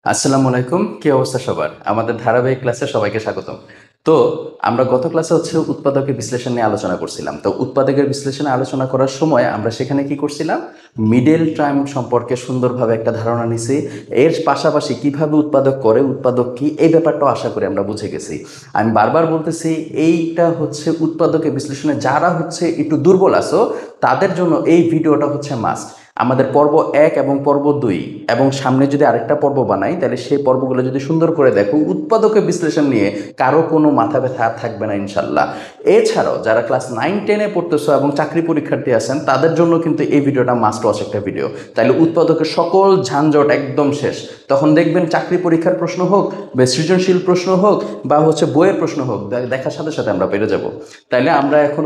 আসসালামু আলাইকুম, কি অবস্থা সবার? আমাদের ধারাবাহিক ক্লাসে সবাইকে স্বাগতম। তো আমরা গত ক্লাসে উৎপাদকের বিশ্লেষণ নিয়ে আলোচনা করছিলাম। তো উৎপাদকের বিশ্লেষণে আলোচনা করার সময় আমরা সেখানে কি করছিলাম, মিডল টার্ম সম্পর্কে সুন্দরভাবে একটা ধারণা নিছি। এর পাশাপাশি কিভাবে উৎপাদক করে, উৎপাদক কি, এই ব্যাপারটাও আশা করি আমরা বুঝে গেছি। আমি বারবার বলতেছি, এইটা উৎপাদকের বিশ্লেষণে যারা একটু দুর্বল আছো তাদের জন্য এই ভিডিওটা মাস্ট। আমাদের পর্ব 1 এবং পর্ব 2 এবং সামনে যদি আরেকটা পর্ব বানাই, তাহলে সেই পর্বগুলো যদি সুন্দর করে দেখো, উৎপাদকের বিশ্লেষণ নিয়ে কারো কোনো মাথা ব্যথা আর থাকবে না ইনশাল্লাহ। এছাড়াও যারা ক্লাস 9-10-এ পড়তেছো এবং চাকরি পরীক্ষার্থী আছেন, তাদের জন্য কিন্তু এই ভিডিওটা মাস্ট ওয়াচ একটা ভিডিও। তাহলে উৎপাদকের সকল ঝানঝট একদম শেষ। তখন দেখবেন চাকরি পরীক্ষার প্রশ্ন হোক বা সৃজনশীল প্রশ্ন হোক বা বইয়ের প্রশ্ন হোক, দেখার সাথে সাথে আমরা পেরে যাব। তাইলে আমরা এখন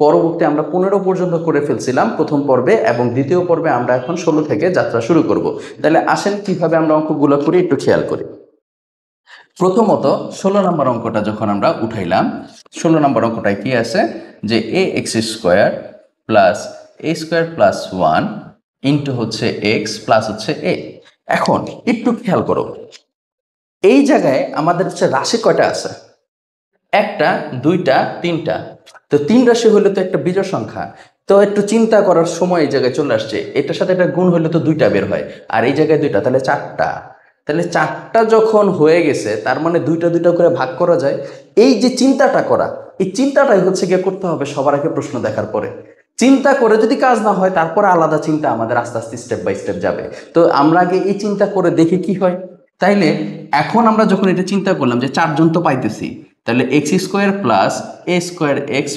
পরবর্তী আমরা 15 পর্যন্ত করে ফেলছিলাম প্রথম পর্বে, এবং দ্বিতীয় পর্বে আমরা এখন 16 থেকে যাত্রা শুরু করব। তাহলে আসেন কিভাবে আমরা অঙ্কগুলো করি একটু খেয়াল করি। প্রথমত 16 নম্বর অঙ্কটা যখন আমরা উঠাইলাম, 16 নম্বর অঙ্কটায় কি আছে যে a x square plus a square plus 1 into x plus a. এখন একটু খেয়াল করো, এই জায়গায় আমাদের রাশি কয়টা আছে? একটা, দুইটা, তিনটা। তো তিন রাশি হলে তো একটা বিজোড় সংখ্যা। তো একটু চিন্তা করার সময় এই জায়গায় চলে আসছে, এটার সাথে একটা গুণ হলে তো দুইটা বের হয়, আর এই জায়গায় দুইটা, তাহলে চারটা। তাহলে চারটা যখন হয়ে গেছে, তার মানে দুইটা দুইটা করে ভাগ করা যায়। এই যে চিন্তাটা করা, এই চিন্তাটাই গিয়ে করতে হবে সবার আগে প্রশ্ন দেখার পরে। চিন্তা করে যদি কাজ না হয়, তারপরে আলাদা চিন্তা আমাদের আস্তে আস্তে স্টেপ বাই স্টেপ যাবে। তো আমরা আগে এই চিন্তা করে দেখি কি হয়। তাইলে এখন আমরা যখন এটা চিন্তা করলাম যে চারজন তো পাইতেছি, তাহলে x square plus a square x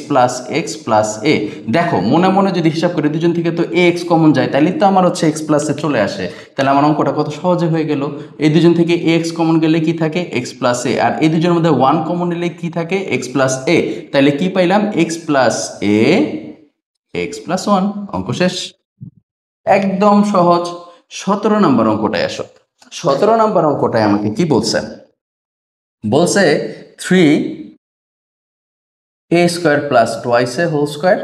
plus এ। দেখো মনে মনে যদি হিসাব করি, দুজন থেকে তো এ এক্স কমন যায়, তাহলে তো আমার এক্স প্লাস এ চলে আসে। তাহলে আমার অঙ্কটা কত সহজে হয়ে গেল। এই দুজন থেকে এ এক্স কমন গেলে কি থাকে, এক্স প্লাস এ, আর এই দুজনের মধ্যে 1 কমন নিলে কি থাকে, এক্স প্লাস এ। তাহলে কি পাইলাম, এক্স প্লাস এ এক্স প্লাস 1। অঙ্ক শেষ, একদম সহজ। 17 নম্বর অঙ্কটায় আসো। 17 নম্বর অঙ্কটায় আমাকে কি বলছে, বলছে 3 এ স্কোয়ার প্লাস টোয়াইস এ হোল স্কোয়ার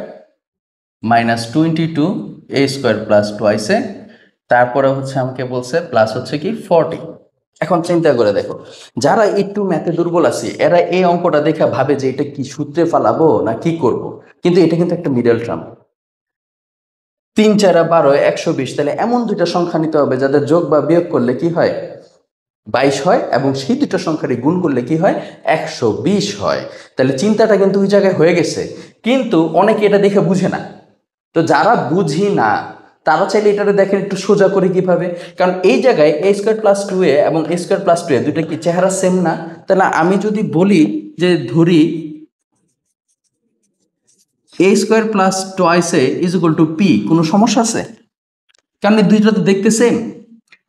মাইনাস 22 এ স্কোয়ার প্লাস টোয়াইস এ, তারপরে আমাকে বলছে প্লাস কি 40। এখন চিন্তা করে দেখো, যারা একটু ম্যাথে দুর্বল আছে, এরা এই অঙ্কটা দেখে ভাবে যে এটা কি সূত্রে ফালাবো না কি করব, কিন্তু এটা কিন্তু একটা মিডল টার্ম। 3 4 12 120, তাহলে এমন দুইটা সংখ্যা নিতে হবে যাদের যোগ বা বিয়োগ করলে কি হয়, 22 হয়, এবং সেই দুটো সংখ্যারই গুণ করলে কি হয়, 120 হয়। তাহলে চিন্তাটা কিন্তু ওই জায়গায় হয়ে গেছে, কিন্তু অনেকে এটা দেখে বুঝে না। তো যারা বুঝি না, তারা চাইলে এটাকে দেখেন একটু সোজা করে কিভাবে। কারণ এই জায়গায় এ স্কোয়ার প্লাস 2a এবং এ স্কোয়ার প্লাস 2a দুইটা কি চেহারা সেম না? তাহলে আমি যদি বলি যে ধরি a square plus twice a is equal to p, কোনো সমস্যা আছে? কারণ এই দুইটা তো দেখতে সেম।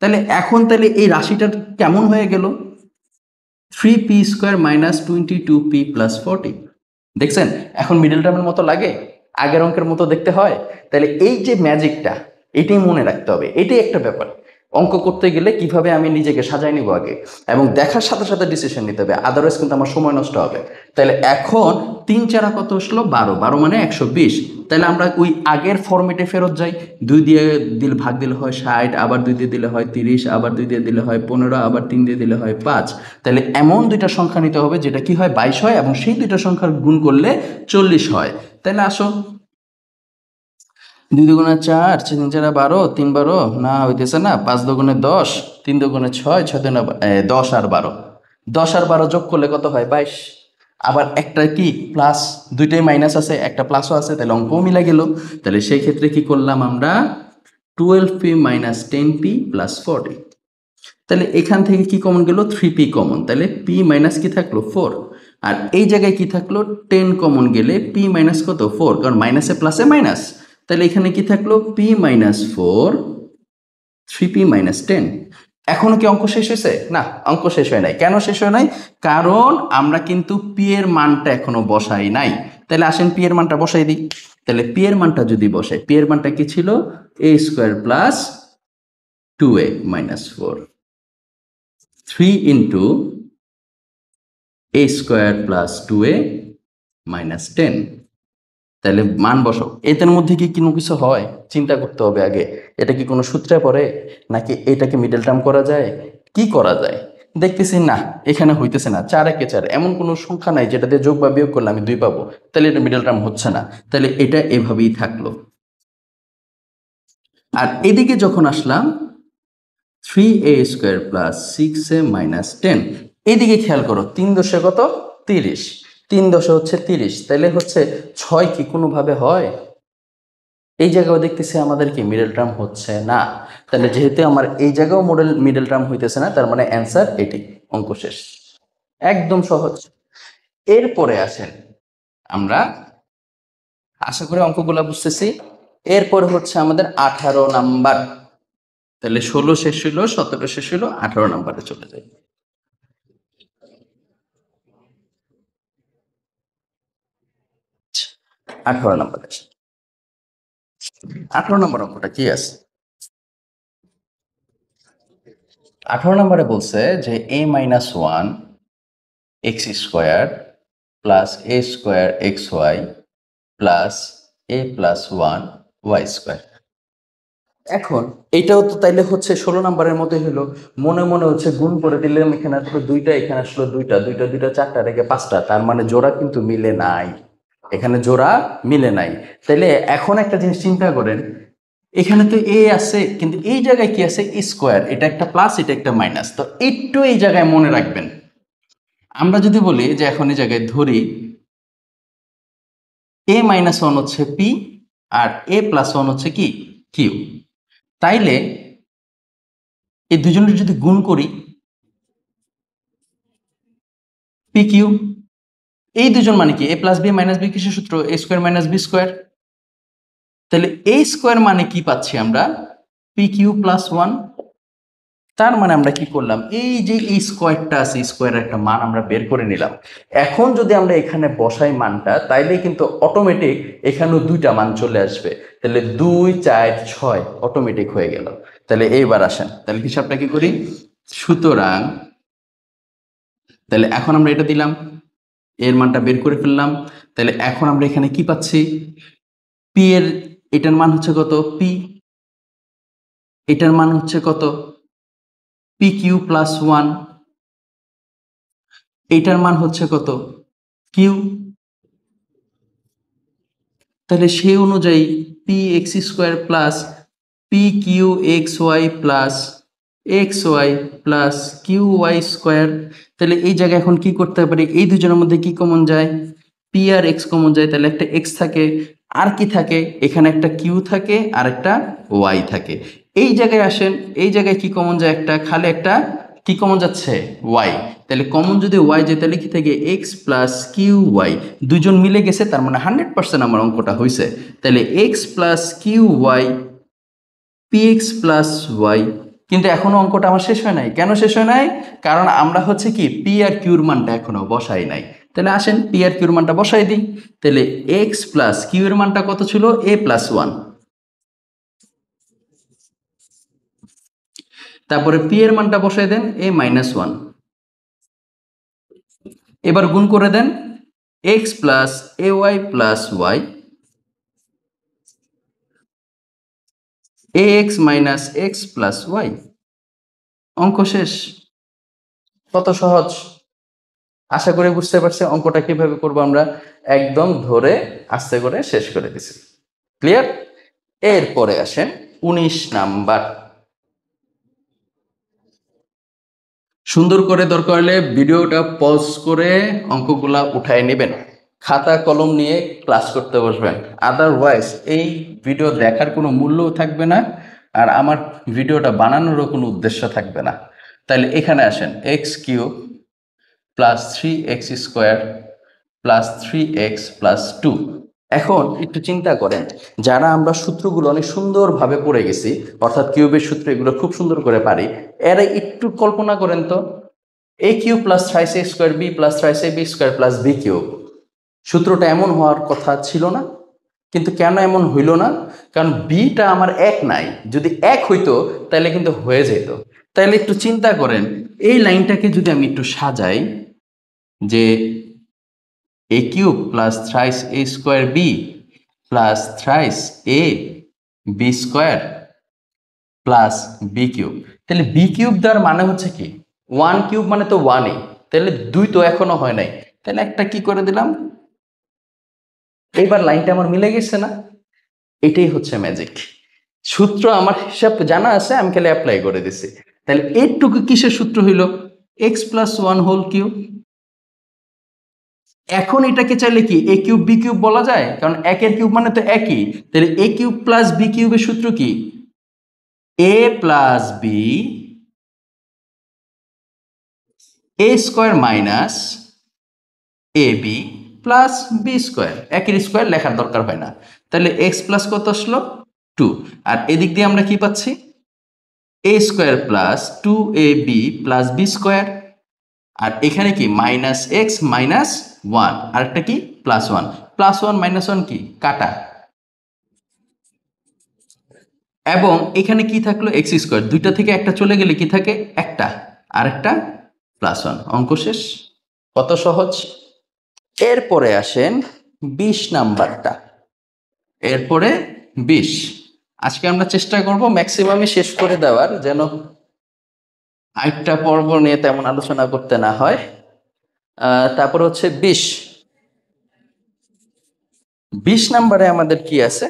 তাহলে এখন এই রাশিটা কেমন হয়ে গেল, 3p square minus 22p plus 40। দেখছেন এখন মিডল টার্মের মতো লাগে, আগের অঙ্কের মতো দেখতে হয়। তাহলে এই যে ম্যাজিকটা, এটাই মনে রাখতে হবে, এটাই একটা ব্যাপার। অঙ্ক করতে গেলে কিভাবে আমি নিজেকে সাজাই নিব আগে, এবং দেখার সাথে সাথে ডিসিশন নিতে হবে, আদারওয়াইজ কিন্তু আমার সময় নষ্ট হবে। তাহলে এখন 3 4 কত আসলো, 12, 12 মানে 120। তাহলে আমরা ওই আগের ফরম্যাটে ফেরত যাই, 2 দিয়ে ভাগ দিলে হয় 60, আবার 2 দিয়ে দিলে হয় 30, আবার 2 দিয়ে দিলে হয় 15, আবার 3 দিয়ে দিলে হয় 5। তাহলে এমন দুইটা সংখ্যা নিতে হবে যেটা কি হয়, 22 হয়, এবং সেই দুইটা সংখ্যার গুণ করলে 40 হয়। তাহলে আসো, 2 দুগুণে 4, 3 4 12, 3 12 না হইতেছে না, 5 দুগুণে 10, 3 দুগুণে 6, 6 দুগুণে 10 আর 12, 10 আর 12 যোগ করলে কত হয়, 22। আবার একটা কি প্লাস, দুইটাই মাইনাস আছে, একটা প্লাসও আছে, তাহলে অঙ্কও মিলা গেল। তাহলে সেই ক্ষেত্রে কি করলাম আমরা, 12p মাইনাস 10p প্লাস 40। তাহলে এখান থেকে কি কমন গেল, 3p কমন, তাহলে p মাইনাস কি থাকলো 4। আর এই জায়গায় কি থাকলো, 10 কমন গেলে p মাইনাস কত 4, কারণ মাইনাসে প্লাসে মাইনাস। তাহলে এখানে কি থাকলো, p মাইনাস 4, 3p মাইনাস 10। এখনো কি অঙ্ক শেষ হয়েছে? না, অঙ্ক শেষ হয় নাই। কেন শেষ হয় নাই? কারণ আমরা কিন্তু p এর মানটা এখনো বসাই নাই। তাহলে আসেন p এর মানটা বসাই দিই। তাহলে p এর মানটা যদি বসাই, p এর মানটা কি ছিল, a square plus 2a minus 4, 3 into a square plus 2a minus 10। তাহলে মান বসাও, এদের মধ্যে কি কোনো কিছু হয়, চিন্তা করতে হবে আগে। এটা কি কোনো সূত্রে পড়ে, নাকি এটাকে মিডল টার্ম করা যায়? কি করা যায়? দেখতেছি না, এখানে হইতেছে না, 4 একে 4, এমন কোনো সংখ্যা নাই যেটা দিয়ে যোগ বা বিয়োগ করলে আমি 2 পাবো, তাহলে এটা মিডল টার্ম হচ্ছে না, তাহলে এটা এভাবেই থাকলো। আর এদিকে যখন আসলাম 3a² প্লাস 6a মাইনাস 10, এদিকে খেয়াল করো 3 দশে কত? 30, 3 দশে হচ্ছে 30, তাহলে হচ্ছে 6 কি কোনোভাবে হয়? এই জায়গাও দেখতেছি আমাদের কি মিডল টার্ম হচ্ছে না, তাহলে যেহেতু আমার এই জায়গাও মিডল টার্ম হইতেছে না, তার মানে অ্যান্সার এটি, অঙ্ক শেষ। একদম সহজ। এরপরে আসেন আমরা, আশা করি অঙ্কগুলো বুঝতেছি। এরপরে হচ্ছে আমাদের 18 নাম্বার, তাহলে 16 শেষ হইলো, 17 শেষ হইলো, 18 নাম্বারে চলে যাই। 18 নাম্বার আছে। 18 নম্বর অঙ্কটা কি আছে? 18 নম্বরে বলছে যে a-1 x² plus a² xy plus a+1 y²। এখন এইটাও তো তাইলে হচ্ছে 16 নাম্বারের মধ্যে হলো, মনে মনে হচ্ছে গুণ করে দিলাম, এখানে আসলো 2টা, এখানে আসলো 2টা, 2টা 2টা 4টা রেখে 5টা, তার মানে জোড়া কিন্তু মিলে নাই, এখানে জোড়া মিলে নাই। তাইলে এখন একটা জিনিস চিন্তা করেন, এখানে তো এ আছে, কিন্তু এই জায়গায় কি আছে? স্কোয়ার, এটা একটা প্লাস, এটা একটা মাইনাস, তো একটু এই জায়গায় মনে রাখবেন। আমরা যদি বলি যে এখন এই জায়গায় ধরি a-1 হচ্ছে পি আর a+1 হচ্ছে কি? কিউ। তাইলে এই দুজনের যদি গুণ করি, পি কিউ, এই দুজন মানে কি? a plus B minus B কিসের সূত্র? a² minus b²। তাহলে a² মানে কি পাচ্ছি আমরা? P Q plus 1। তার মানে আমরা কি করলাম? এই যে এই স্কোয়ারটা আছে, স্কোয়ারের একটা মান আমরা বের করে নিলাম। এখন যদি আমরা এখানে বসাই মানটা, তাইলে কিন্তু অটোমেটিক এখানেও 2টা মান চলে আসবে, তাহলে 2 4 6 অটোমেটিক হয়ে গেল। তাহলে এইবার আসেন, তাহলে হিসাবটা কি করি? সুতরাং তাহলে এখন আমরা এটা দিলাম, এর মানটা বের করে ফেললাম, তাহলে এখন আমরা এখানে কি পাচ্ছি? পি এর এটার মান হচ্ছে কত? পি। এটার মান হচ্ছে কত? P Q plus 1। এইটার মান হচ্ছে কত? কিউ। তাহলে সেই অনুযায়ী P x² plus P Q X Y plus X Y plus Q y²। তাহলে এই জায়গায় এখন কি করতে পারি? এই দুজনের মধ্যে কি কমন যায়? পি আর এক্স কমন যায়, তাহলে একটা এক্স থাকে, আর কি থাকে? এখানে একটা কিউ থাকে আর একটা ওয়াই থাকে। এই জায়গায় আসেন, এই জায়গায় কি কমন যায়? একটা খালি একটা কি কমন যাচ্ছে? ওয়াই। তাহলে কমন যদি ওয়াই যায়, তাহলে কি থাকে? এক্স প্লাস কিউ ওয়াই, দুজন মিলে গেছে, তার মানে 100% আমার অঙ্কটা হয়েছে। তাহলে X plus Q Y P X plus Y. কিন্তু এখনো অঙ্কটা আমার শেষ হয় নাই। কেন শেষ হয় নাই? কারণ আমরা হচ্ছে কি পি আর কিউর মানটা এখনো বসাই নাই। তাহলে আসেন পি আর কিউর মানটা বসাই দিই। তাহলে এক্স প্লাস কিউ এর মানটা কত ছিল? a+1। তারপরে পি এর মানটা বসাই দেন a-1। এবার গুণ করে দেন x plus a y plus y a x minus x plus y. অঙ্ক শেষ। কত সহজ! আশা করি বুঝতে পারছি অঙ্কটা কিভাবে করব আমরা, একদম ধরে আস্তে করে শেষ করে দিছি। ক্লিয়ার? এরপরে আসেন 19 নাম্বার। সুন্দর করে দরকার হলে ভিডিওটা পজ করে অঙ্কগুলা উঠায় নেবেন, খাতা কলম নিয়ে ক্লাস করতে বসবেন, আদারওয়াইজ এই ভিডিও দেখার কোনো মূল্যও থাকবে না, আর আমার ভিডিওটা বানানোরও কোনো উদ্দেশ্য থাকবে না। তাহলে এখানে আসেন x³ plus 3x² plus 3x+2। এখন একটু চিন্তা করেন, যারা আমরা সূত্রগুলো অনেক সুন্দরভাবে পড়ে গেছি, অর্থাৎ কিউবের সূত্র এগুলো খুব সুন্দর করে পারি, এরা একটু কল্পনা করেন তো, a³ plus 3x² b plus 3ab² plus b³ সূত্রটা এমন হওয়ার কথা ছিল না? কিন্তু কেন এমন হইল না? কারণ বিটা আমার এক নাই, যদি এক হইতো তাহলে কিন্তু হয়ে যেত। তাহলে একটু চিন্তা করেন, এই লাইনটাকে যদি আমি একটু সাজাই, যে a³ plus 3a² b plus 3a b² plus B cube. তাহলে বি কিউব দেওয়ার মানে হচ্ছে কি, 1 কিউব মানে তো 1ই, তাহলে 2 তো এখনো হয় নাই, তাহলে একটা কি করে দিলাম। এইবার লাইনটা আমার মিলে গেছে না? এটাই হচ্ছে ম্যাজিক। সূত্র আমার হিসাব জানা আছে, আমি খালি অ্যাপ্লাই করে দিছি। তাহলে এইটুকু কিসের সূত্র হইল? X plus 1 whole cube. এখন এটাকে চাইলে কি এ কিউব বি কিউব বলা যায়, কারণ একের কিউব মানে তো একই। তাহলে এ কিউব প্লাস বি কিউবের সূত্র কি? এ plus b a square minus a b plus B square. একের স্কোয়ার লেখার দরকার হয় না। তাহলে এক্স প্লাস কত আসলো? 2। আর এদিক দিয়ে আমরা কি পাচ্ছি? A square plus 2ab plus B square. আর এখানে কি মাইনাস এক্স মাইনাস 1, আর একটা কি প্লাস 1। প্লাস 1 মাইনাস 1 কি কাটা, এবং এখানে কি থাকলো এক্স স্কোয়ার, দুইটা থেকে একটা চলে গেলে কি থাকে একটা, আর একটা প্লাস 1। অঙ্ক শেষ। কত সহজ। এরপরে আসেন 20 নাম্বারটা। এরপরে 20, আজকে আমরা চেষ্টা করব ম্যাক্সিমামই শেষ করে দেওয়ার, যেন আরেকটা পর্ব নিয়ে তেমন আলোচনা করতে না হয়। তারপর হচ্ছে 20 নাম্বারে আমাদের কি আছে,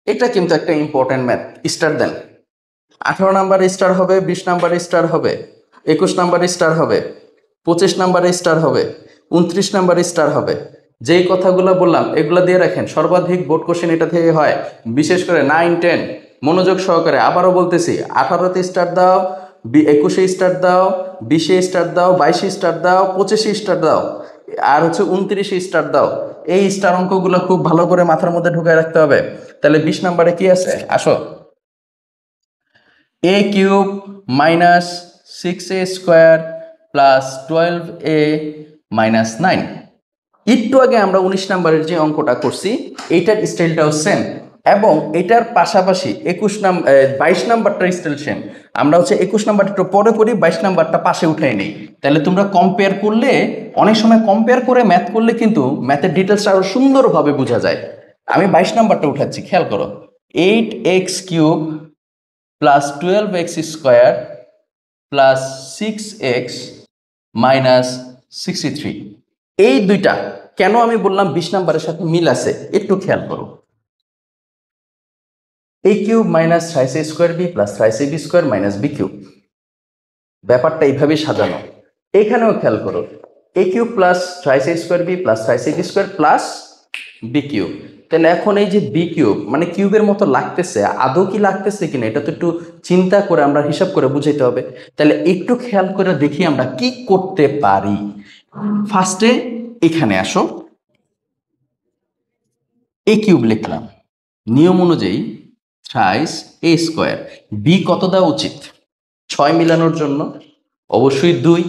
এটা কিন্তু একটা ইম্পর্টেন্ট ম্যাথ। স্টার দেন। 18 নাম্বারে স্টার হবে, 20 নাম্বারে স্টার হবে, 21 নাম্বারে স্টার হবে, 25 নাম্বারে স্টার হবে, 29 নাম্বারে স্টার হবে। যেই কথাগুলো বললাম এগুলো দিয়ে রাখেন, সর্বাধিক বোর্ড কোশ্চেন এটা থেকে হয়, বিশেষ করে 9, 10 মনোযোগ সহকারে। আবারও বলতেছি, 18তে স্টার দাও, 21-এ স্টার দাও, 20-এ স্টার দাও, 22-এ স্টার দাও, 25-এ স্টার দাও, আর হচ্ছে 29-এ স্টার দাও। এই স্টার অঙ্কগুলো খুব ভালো করে মাথার মধ্যে ঢুকায় রাখতে হবে। তাহলে 20 নাম্বারে কি আছে আসো, a cube minus 6a square plus 12a minus 9। একটু আগে আমরা 19 নাম্বারের যে অঙ্কটা করছি এইটার স্টাইলটাও সেম, এবং এটার পাশাপাশি 22 নাম্বারটার স্টাইল সেম। আমরা হচ্ছে 21 নাম্বারটা একটু পরে করি, 22 নাম্বারটা পাশে উঠাই নেই। তাহলে তোমরা কম্পেয়ার করলে, অনেক সময় কম্পেয়ার করে ম্যাথ করলে কিন্তু ম্যাথের ডিটেলসটা আরো সুন্দরভাবে বোঝা যায়। আমি 22 নাম্বারটা উঠাচ্ছি, খেয়াল করো। 8x cube plus 12x square plus 6x minus 63। এই দুইটা কেন আমি বললাম 20 নাম্বারের সাথে মিল আছে, একটু খেয়াল করো। a cube minus 3c square B plus 3c B square minus B cube. ব্যাপারটা এইভাবেই সাজানো। এখানেও খেয়াল করো, a cube plus 3c square B plus 3c B square plus B cube. তাহলে এখন এই যে বি কিউব মানে কিউবের মতো লাগতেছে, আদৌ কি লাগতেছে কিনা এটা তো একটু চিন্তা করে আমরা হিসাব করে বুঝাইতে হবে। তাহলে একটু খেয়াল করে দেখি আমরা কি করতে পারি। ফার্স্টে এখানে আসো, এ কিউব লিখলাম, নিয়ম অনুযায়ী থ্রাইস এ স্কোয়ার। বি কত দেওয়া উচিত 6 মিলানোর জন্য? অবশ্যই 2।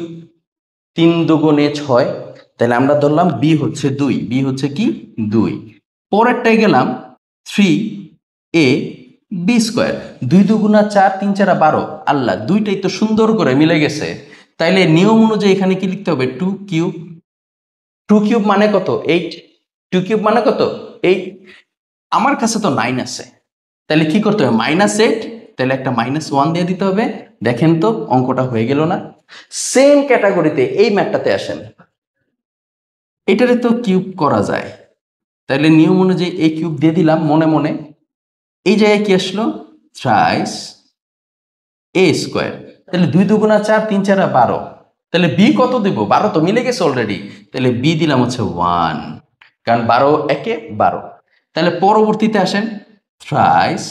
3 দুগুণে 6, তাহলে আমরা ধরলাম বি হচ্ছে 2, বি হচ্ছে কি 2। পরেরটায় গেলাম 3a বি স্কোয়ার, 2 দুগুণা 4, 3 4 12। আল্লাহ, দুইটাই তো সুন্দর করে মিলে গেছে। তাইলে নিয়ম অনুযায়ী এখানে কি লিখতে হবে 2 কিউব। 2 কিউব মানে কত 8, 2 কিউব মানে কত 8। আমার কাছে তো 9 আছে, তাহলে কি করতে হবে -8, তাহলে একটা -1 দিয়ে দিতে হবে। দেখেন তো অঙ্কটা হয়ে গেল না? সেম ক্যাটাগরিতে এই ম্যাথটাতে আসেন, এটারে তো কিউব করা যায়, তাহলে নিয়ম অনুযায়ী এই কিউব দিয়ে দিলাম মনে মনে। এই জায়গায় কি আসলো থ্রাইস এ স্কোয়ার। তাহলে 2 দুগুণা 4, 3 4 12। তাহলে বি কত দিব? 12 তো মিলে গেছে অলরেডি, তাহলে বি দিলাম হচ্ছে 1, কারণ 12 একে 12। তাহলে পরবর্তীতে আসেন থ্রাইস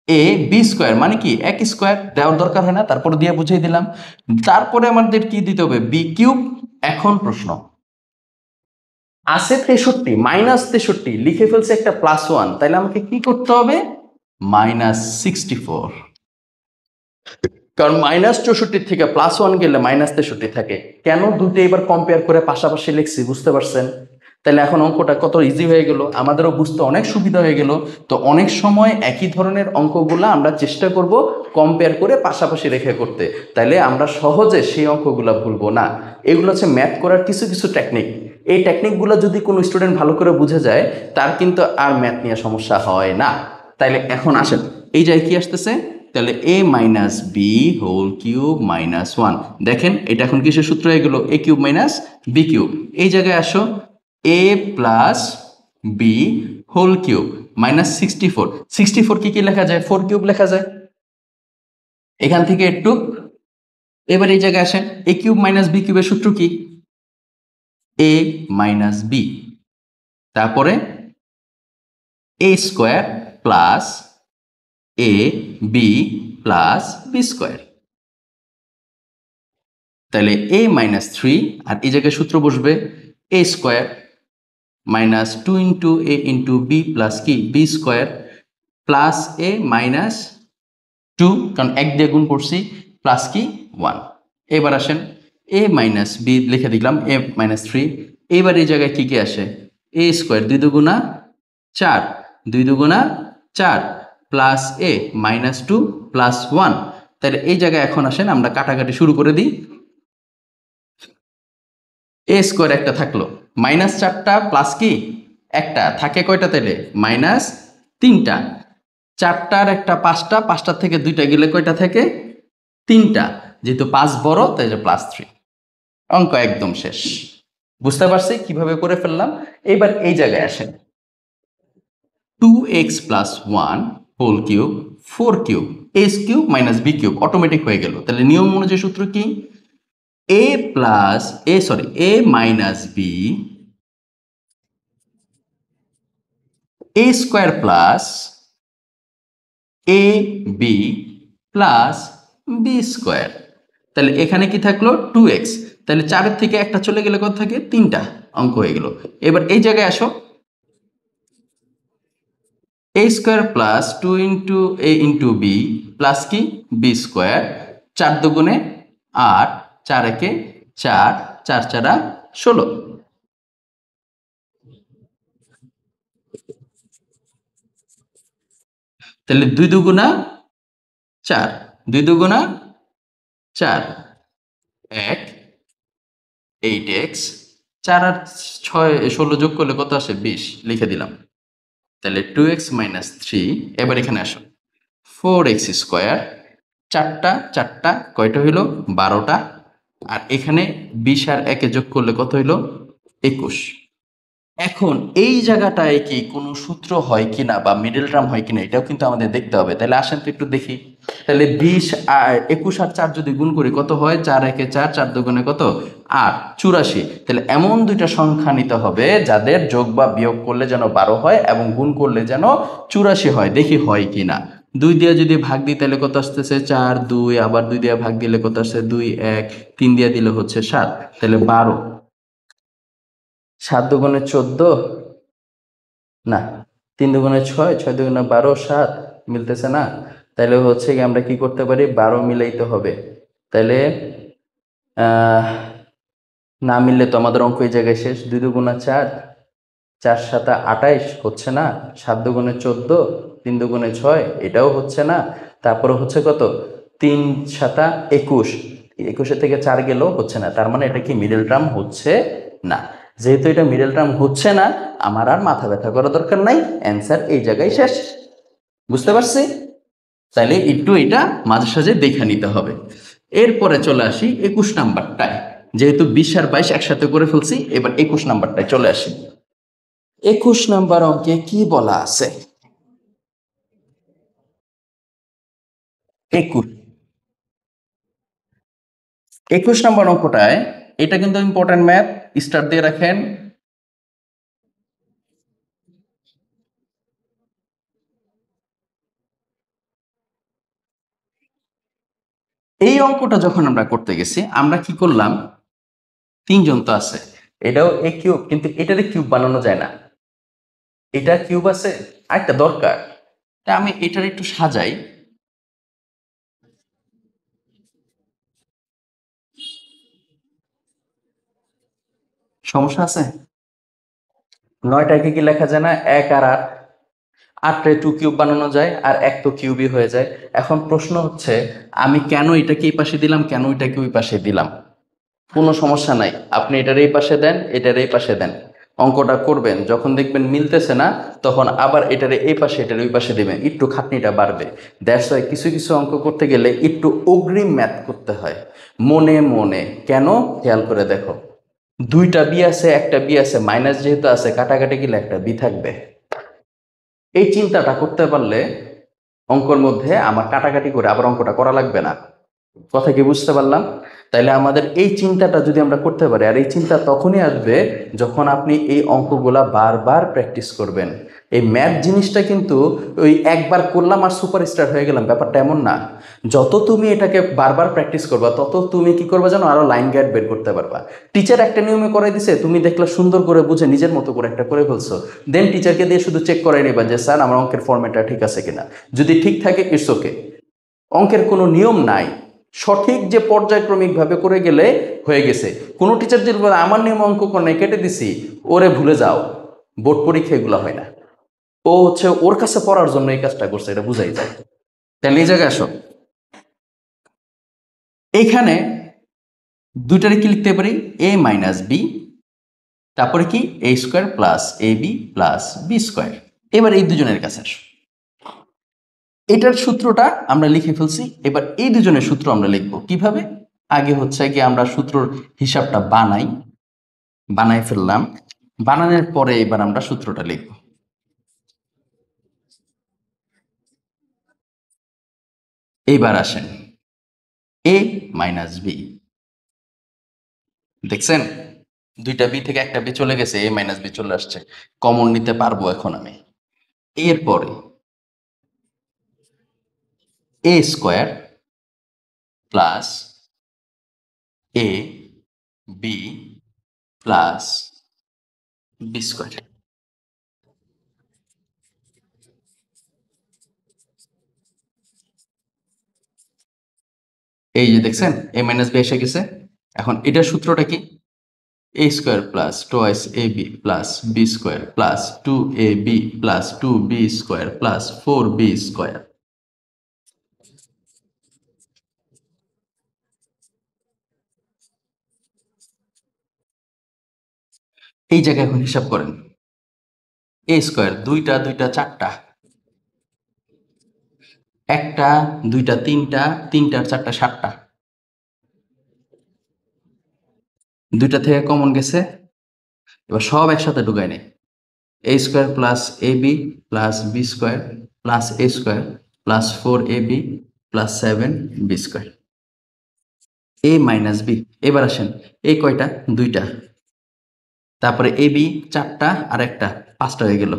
এ বি স্কোয়ার, মানে কি এক স্কোয়ার, দেওয়ার দরকার হয় না, তারপর দিয়ে বুঝিয়ে দিলাম। তারপরে আমাদের কি দিতে হবে বি কিউব। এখন প্রশ্ন আছে 63, -63 লিখে ফেলছে একটা +1, তাহলে আমাকে কি করতে হবে -64, কারণ -64 থেকে +1 গেলে -63 থাকে। কেন দুটো এবার কম্পেয়ার করে পাশাপাশি লিখছি বুঝতে পারছেন? তাহলে এখন অঙ্কটা কত ইজি হয়ে গেল, আমাদেরও বুঝতে অনেক সুবিধা হয়ে গেল। তো অনেক সময় একই ধরনের অঙ্কগুলো আমরা চেষ্টা করব কম্পেয়ার করে পাশাপাশি রেখে করতে, তাহলে আমরা সহজে সেই অঙ্কগুলো ভুলবো না। এগুলো হচ্ছে ম্যাথ করার কিছু কিছু টেকনিক। এই টেকনিকগুলো যদি কোনো স্টুডেন্ট ভালো করে বুঝে যায়, তার কিন্তু আর ম্যাথ নিয়ে সমস্যা হয় না। তাইলে এখন আসেন এই যায় কি আসতেছে, তাহলে a minus B whole cube minus 1। দেখেন এটা এখন কিসের সূত্র হয়ে গেল, a cube minus B cube. এই জায়গায় আসো, a plus B whole cube minus 64। 64 কি লেখা যায়, 4 কিউব লেখা যায়। এখান থেকে একটু এবার এই জায়গায় আসেন, a কিউব মাইনাস বি কিউবের সূত্র কি, a মাইনাস বি, তারপরে a square plus a B plus B square. তাহলে a মাইনাস 3, আর এই জায়গায় সূত্র বসবে a square minus 2 into a into B plus কি B square plus a minus 2, কারণ 1 দিয়ে গুণ করছি, প্লাস কি 1। এবার আসেন a মাইনাস বি লিখে দিলাম, a মাইনাস 3। এবার এই জায়গায় কি আসে, a স্কোয়ার 2 দুগুণা 4, 2 দুগুণা 4 প্লাস a মাইনাস 2 প্লাস 1। তাহলে এই জায়গায় এখন আসেন আমরা কাটাকাটি শুরু করে দিই। a স্কোয়ার একটা থাকলো, মাইনাস 4টা প্লাস কি একটা থাকে কয়টা, তাহলে মাইনাস 3টা। 4টার একটা 5টা, 5টার থেকে 2টা গেলে কয়টা থাকে, 3টা। যেহেতু 5 বড় তাই প্লাস 3। অঙ্ক একদম শেষ। বুঝতে পারছি কিভাবে করে ফেললাম। এবার এই জায়গায় আসেন, 2x plus 1 whole cube 4 cube a cube minus b cube automatic হয়ে গেল। তাহলে নিয়ম অনুযায়ী সূত্র কি, a minus B a square plus a B plus B square. তাহলে এখানে কি থাকলো 2x, তাহলে 4-এর থেকে একটা চলে গেলে কত থাকে, 3টা। অঙ্ক হয়ে গেল। এবার এই জায়গায় আসো, a square plus 2 into a into B plus কি বি স্কোয়ার। 4 দুগুণে 8, 4 একে 4, 4 4 16। তাহলে 2 দুগুণা 4, 2 দুগুণা 4, 1 8x, 4 আর 6 16 যোগ করলে কত আসে, 20 লিখে দিলাম। তাহলে 2x মাইনাস 3। এবার এখানে আসো, 4x স্কোয়ার, 4টা 4টা কয়টা হইল, 12টা। আর এখানে 20 আর 1 যোগ করলে কত হইল, 21। এখন এই জায়গাটায় কি কোনো সূত্র হয় কিনা বা মিডল টার্ম হয় কিনা এটাও কিন্তু আমাদের দেখতে হবে। তাহলে আসেন তো একটু দেখি। তাহলে 20 আর 21 আর 4 যদি গুণ করি কত হয়, 4 একে 4, 4 দুগুণে কত 8, 84। তাহলে এমন দুইটা সংখ্যা নিতে হবে যাদের যোগ বা বিয়োগ করলে যেন 12 হয় এবং গুণ করলে যেন 84 হয়। দেখি হয় কিনা। 2 দিয়ে যদি ভাগ দিই তাহলে কত আসতেছে, 4 2, আবার 2 দিয়ে ভাগ দিলে কত আসছে, 2 1, 3 দিয়ে দিলে হচ্ছে 7, তাহলে 12। 7 দুগুণে 14, না 3 দুগুণে 6, 6 দুগুণে 12, 7 মিলতেছে না। তাহলে হচ্ছে কি আমরা কি করতে পারি, 12 মিলাইতে হবে। তাহলে না মিললে তো আমাদের অঙ্ক এই জায়গায় শেষ। 2 দুগুণা 4, 4 7 28 হচ্ছে না। 7 দুগুণে 14, 3 দুগুণে 6 এটাও হচ্ছে না। তারপরে হচ্ছে কত, 3 7 21, 21 থেকে 4 গেলেও হচ্ছে না। তার মানে এটা কি মিডল টার্ম হচ্ছে না। যেহেতু এটা মিডল টার্ম হচ্ছে না, আমার আর মাথা ব্যথা করা দরকার নাই, অ্যান্সার এই জায়গায় শেষ। বুঝতে পারছি। তাইলে একটু এটা মাঝে সাঝে দেখে নিতে হবে। এরপরে চলে আসি 21 নাম্বারটায়। যেহেতু 20 আর 22 একসাথে করে ফেলছি, এবার 21 নাম্বারটায় চলে আসি। 21 নাম্বার অঙ্কে কি বলা আছে, 21 নম্বর অঙ্কটায়, এটা কিন্তু ইম্পর্টেন্ট ম্যাথ, স্টার দিয়ে রাখেন। এই অঙ্কটা যখন আমরা করতে গেছি আমরা কি করলাম, 3 জন তো আছে, এটাও এ কিউব, কিন্তু এটারে কিউব বানানো যায় না। এটা কিউব আছে, আরেকটা দরকার। তা আমি এটার একটু সাজাই। সমস্যা আছে, 9টাকে কি লেখা যায় না, 1 আর 8, 8রে 2 কিউব বানানো যায়, আর 1 তো কিউবই হয়ে যায়। এখন প্রশ্ন হচ্ছে আমি কেন এটাকে এই পাশে দিলাম, কেন এটাকে ওই পাশে দিলাম। কোনো সমস্যা নাই, আপনি এটার এই পাশে দেন, এটার এই পাশে দেন, অঙ্কটা করবেন, যখন দেখবেন মিলতেছে না তখন আবার এটারে এই পাশে এটার ওই পাশে দেবেন, একটু খাটনিটা বাড়বে। দ্যাটস ওয়াই কিছু কিছু অঙ্ক করতে গেলে একটু অগ্রিম ম্যাথ করতে হয় মনে মনে। কেন? খেয়াল করে দেখো, দুইটা বি আছে, একটা বি আছে, মাইনাস যেহেতু আছে কাটাকাটি গেলে একটা বি থাকবে। এই চিন্তাটা করতে পারলে অঙ্কর মধ্যে আমার কাটাকাটি করে আবার অঙ্কটা করা লাগবে না। কথা কি বুঝতে পারলাম? তাইলে আমাদের এই চিন্তাটা যদি আমরা করতে পারি, আর এই চিন্তা তখনই আসবে যখন আপনি এই অঙ্কগুলা বারবার প্র্যাকটিস করবেন। এই ম্যাথ জিনিসটা কিন্তু ওই একবার করলাম আর সুপারস্টার হয়ে গেলাম ব্যাপারটা এমন না। যত তুমি এটাকে বারবার প্র্যাকটিস করবা তত তুমি কি করবা জানো, আরো লাইন গাইড বের করতে পারবা। টিচার একটা নিয়মে করাই দিছে, তুমি দেখলা সুন্দর করে বুঝে নিজের মতো করে একটা করে ফেলছো, দেন টিচারকে দিয়ে শুধু চেক করাই নিবা যে স্যার আমার অঙ্কের ফর্মেটটা ঠিক আছে কিনা। যদি ঠিক থাকে ইটস ওকে। অঙ্কের কোনো নিয়ম নাই, সঠিক যে পর্যায়ক্রমিকভাবে করে গেলে হয়ে গেছে। কোনো টিচার যদি বলে আমার নিয়ম অঙ্ক করে কেটে দিছি, ওরে ভুলে যাও, বোর্ড পরীক্ষা এগুলো হয় না। ও হচ্ছে ওর কাছে পড়ার জন্য এই কাজটা করছে, এটা বুঝাই যায়। তাহলে এই জায়গায় আসো, এইখানে দুইটারে কি লিখতে পারি, এ মাইনাস বি, তারপরে কি a square plus a b plus B square. এবার এই দুজনের কাছে আসো, এটার সূত্রটা আমরা লিখে ফেলছি। এবার এই দুজনের সূত্র আমরা লিখবো কিভাবে। আগে হচ্ছে কি আমরা সূত্রর হিসাবটা বানাই ফেললাম। বানানোর পরে এবার আমরা সূত্রটা লিখব। এইবার আসেন, এ মাইনাস বি, দেখছেন দুইটা বি থেকে একটা বি চলে গেছে, এ মাইনাস বি চলে আসছে, কমন নিতে পারবো এখন আমি। এরপরে এ square plus a b plus B square. এই যে দেখছেন এ মাইনাস বি এসে গেছে। এখন এটার সূত্রটা কি, a square plus twice a b plus B square plus two a b plus two b square plus four b square. এই জায়গায় এখন হিসাব করেন, এ স্কোয়ার দুইটা দুইটা চারটা, একটা দুইটা তিনটা, তিনটার চারটা সাতটা, দুইটা থেকে কমন গেছে। এবার সব একসাথে ঢুকাই নেই, a square plus a b plus B square plus a square plus four a b plus seven b square. A minus b, এবার আসেন এই কয়টা, দুইটা, তারপরে এ বি চারটা আর একটা, পাঁচটা হয়ে গেল।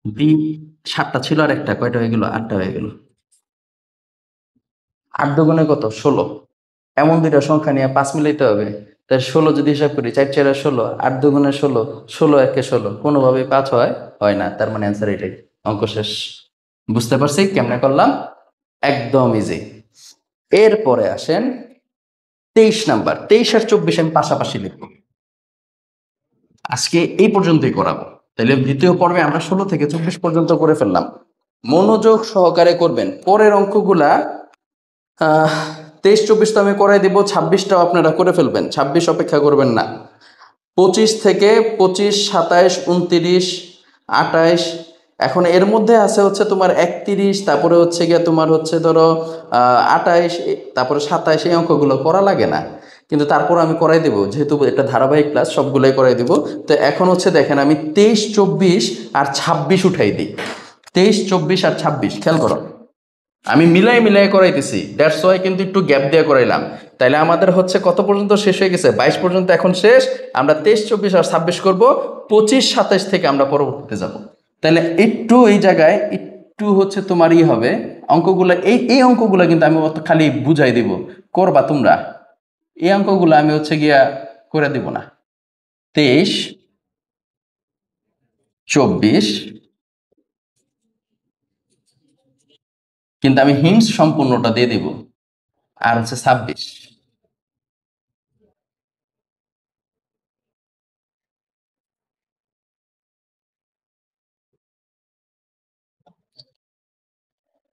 বি সাতটা ছিল আর একটা, কয়টা হয়ে গেল, আটটা হয়ে গেল। আট দুগুণে কত, 16। এমন দুইটা সংখ্যা নিয়ে পাঁচ মিলাইতে হবে। তাই 16 যদি হিসাব করি, চার চারে 16, আট দুগুণে 16, 16 একে 16, কোনোভাবেই পাঁচ হয় না। তার মানে অ্যান্সার এটাই, অঙ্ক শেষ। বুঝতে পারছি কেমনে করলাম, একদম ইজি। এরপরে আসেন 23 নাম্বার, 23 আর 24 আমি পাশাপাশি লিখবো, আজকে এই পর্যন্তই করাবো। তাহলে দ্বিতীয় পর্বে আমরা 16 থেকে 24 পর্যন্ত করে ফেললাম। মনোযোগ সহকারে করবেন পরের অঙ্কগুলা। 23 24 তো আমি করাই দিব, 26টাও আপনারা করে ফেলবেন, 26 অপেক্ষা করবেন না। 25 থেকে 25 27 29 28, এখন এর মধ্যে আছে হচ্ছে তোমার 31, তারপরে হচ্ছে গিয়ে তোমার হচ্ছে ধরো 28, তারপরে 27, এই অঙ্কগুলো করা লাগে না, কিন্তু তারপর আমি করাই দেবো যেহেতু এটা ধারাবাহিক ক্লাস, সবগুলোই করাই দেবো। তো এখন হচ্ছে দেখেন আমি 23 24 আর 26 উঠাই দিই, 23 24 আর 26 খেয়াল করো, আমি মিলাই মিলাই করাইতেছি, দ্যাটস ওয়াই কিন্তু একটু গ্যাপ দিয়ে করাইলাম। তাইলে আমাদের হচ্ছে কত পর্যন্ত শেষ হয়ে গেছে, 22 পর্যন্ত এখন শেষ। আমরা 23 24 আর 26 করবো, 25 27 থেকে আমরা পরবর্তীতে যাব। তাহলে একটু এই জায়গায় একটু হচ্ছে তোমার হবে অঙ্কগুলো, এই এই অঙ্কগুলো কিন্তু আমি অত খালি বুঝাই দিব, করবা তোমরা। এই অঙ্কগুলো আমি হচ্ছে গিয়া করে দিব না। 23 24, কিন্তু আমি হিন্টস সম্পূর্ণটা দিয়ে দিব, আর হচ্ছে 26।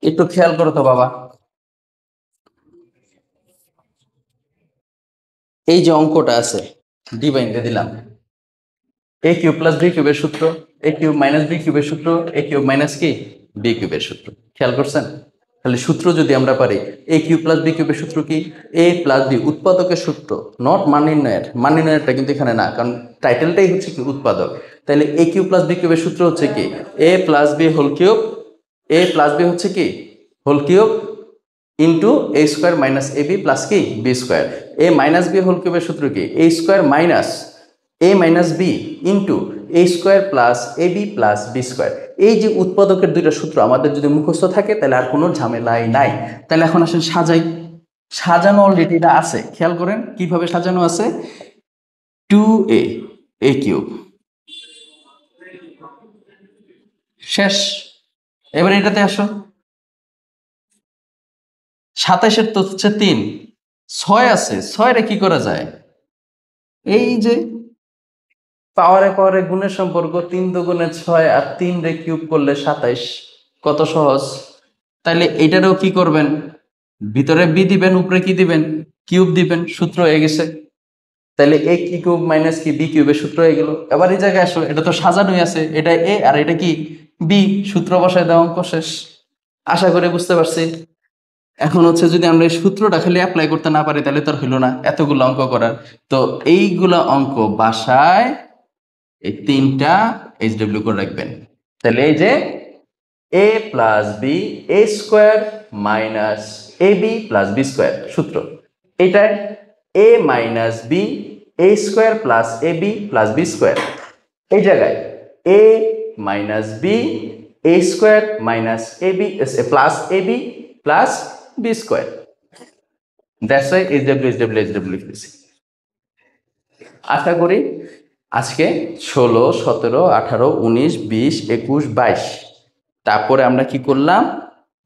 একটু খেয়াল করো তো বাবা, এই যে অঙ্কটা আছে ডিভাইনকে দিলাম, এ কিউব প্লাস বি কিউবের সূত্র, এ কিউব মাইনাস বি কিউবের সূত্র, এ কিউব মাইনাস কি বি কিউবের সূত্র। খেয়াল করছেন? তাহলে সূত্র যদি আমরা পারি, এ কিউব প্লাস বি কিউবের সূত্র কি? এ প্লাস বি, উৎপাদকের সূত্র, নট মান নির্ণয়ের। মান নির্ণয়েরটা কিন্তু এখানে না, কারণ টাইটেলটাই হচ্ছে কি উৎপাদক। তাহলে এ কিউব প্লাস বি কিউবের সূত্র হচ্ছে কি এ প্লাস বি হোল কিউব, এ প্লাস বি হচ্ছে কি whole cube into A square minus a b plus কি B square. A minus B whole কিউবের সূত্র কি a square minus A minus B into A square plus a b plus B square. এই যে উৎপাদকের দুইটা সূত্র আমাদের যদি মুখস্থ থাকে তাহলে আর কোনো ঝামেলাই নাই। তাহলে এখন আসেন সাজাই। সাজানো অলরেডি এটা আছে, খেয়াল করেন কিভাবে সাজানো আছে। 2a এ কিউব শেষ। এবার এটাতে আসো, 27-এর তো হচ্ছে 3, 6 আছে, 6 রে কি করা যায়? এই যে পাওয়ারে পাওয়ারে গুণের সম্পর্ক, 3 দুগুণে 6 আর 3 রে কিউব করলে 27। কত সহজ। তাইলে এটারও কি করবেন? ভিতরে বি দিবেন, উপরে কি দিবেন? কিউব দিবেন, সূত্র হয়ে গেছে। তাহলে এ কি কিউব মাইনাস কি বি কিউবের সূত্র হয়ে গেল। এবার এই জায়গায় আসো, এটা তো সাজানোই আছে, এটা এ আর এটা কি বি, সূত্র বসায় দেওয়া, অঙ্ক শেষ। আশা করে বুঝতে পারছি। এখন হচ্ছে যদি আমরা এই সূত্রটা খালি অ্যাপ্লাই করতে না পারি তাহলে তো আর হইলো না এতগুলো অঙ্ক করার। তো এইগুলা অঙ্ক বাসায় এই 3টা এইচডব্লিউ করে রাখবেন। তাহলে এই যে a plus b a square minus a b plus B square সূত্র, এটাই a minus b a square plus a b plus B square. এই জায়গায় a minus b a square minus a b plus a b plus B square. That's why HW লিখতেছি। আশা করি আজকে 16, 17, 18, 19, 20, 21, 22, তারপরে আমরা কি করলাম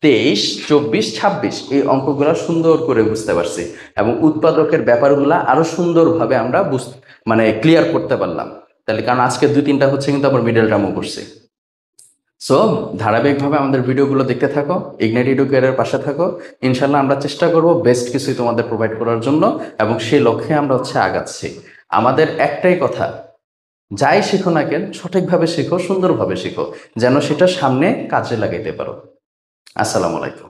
23, 24, 26 এই অঙ্কগুলো সুন্দর করে বুঝতে পারছি এবং উৎপাদকের ব্যাপারগুলো আরো সুন্দরভাবে আমরা মানে ক্লিয়ার করতে পারলাম। তাহলে কারণ আজকে 2-3টা হচ্ছে কিন্তু আবার মিডল টার্মও করছি। সো ধারাবাহিকভাবে আমাদের ভিডিওগুলো দেখতে থাকো, ইগনাইট এডুকেয়ারের পাশে থাকো। ইনশাল্লাহ আমরা চেষ্টা করব বেস্ট কিছুই তোমাদের প্রোভাইড করার জন্য এবং সেই লক্ষ্যে আমরা হচ্ছে আগাচ্ছি। আমাদের একটাই কথা, যাই শেখো না কেন সঠিকভাবে শেখো, সুন্দরভাবে শেখো, যেন সেটা সামনে কাজে লাগাইতে পারো। আসসালামু আলাইকুম।